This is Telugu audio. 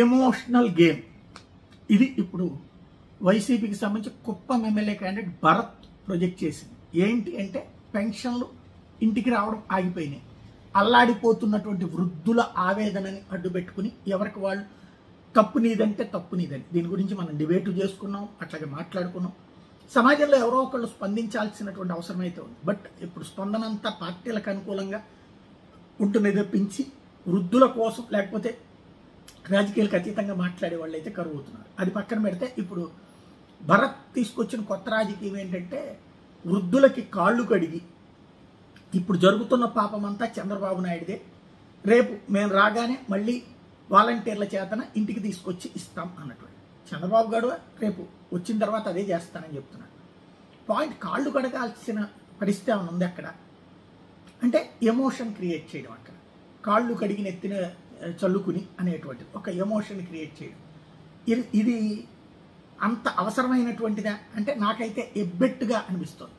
ఎమోషనల్ గేమ్ ఇది ఇప్పుడు వైసీపీకి సంబంధించి Kuppam MLA candidate Bharat project చేసింది. ఏంటి అంటే పెన్షన్లు ఇంటికి రావడం ఆగిపోయినాయి. అల్లాడిపోతున్నటువంటి వృద్ధుల ఆవేదనని అడ్డుపెట్టుకుని ఎవరికి వాళ్ళు తప్పు నీదంటే తప్పు నీదని దీని గురించి మనం డిబేట్ చేసుకున్నాం, అట్లాగే మాట్లాడుకున్నాం. సమాజంలో ఎవరో ఒకళ్ళు స్పందించాల్సినటువంటి అవసరం అయితే ఉంది. బట్ ఇప్పుడు స్పందన అంతా పార్టీలకు అనుకూలంగా ఉంటుంది తప్పించి వృద్ధుల కోసం లేకపోతే రాజకీయాలకు అతీతంగా మాట్లాడే వాళ్ళు అయితే కరువు అవుతున్నారు. అది పక్కన పెడితే ఇప్పుడు భరత్ తీసుకొచ్చిన కొత్త రాజకీయం ఏంటంటే వృద్ధులకి కాళ్ళు కడిగి ఇప్పుడు జరుగుతున్న పాపం అంతా చంద్రబాబు నాయుడుదే, రేపు మేము రాగానే మళ్ళీ వాలంటీర్ల చేతన ఇంటికి తీసుకొచ్చి ఇస్తాం అన్నటువంటి చంద్రబాబు గారు రేపు వచ్చిన తర్వాత అదే చేస్తానని చెప్తున్నాడు. పాయింట్ కాళ్ళు కడగాల్సిన పరిస్థితి ఏమైనా ఉంది అక్కడ అంటే ఎమోషన్ క్రియేట్ చేయడం, అక్కడ కాళ్ళు కడిగి నెత్తిన చల్లుకుని అనేటువంటిది ఒక ఎమోషన్ క్రియేట్ చేయడం. ఇది అంత అవసరమైనటువంటిదా అంటే నాకైతే ఎబ్బెట్టుగా అనిపిస్తుంది.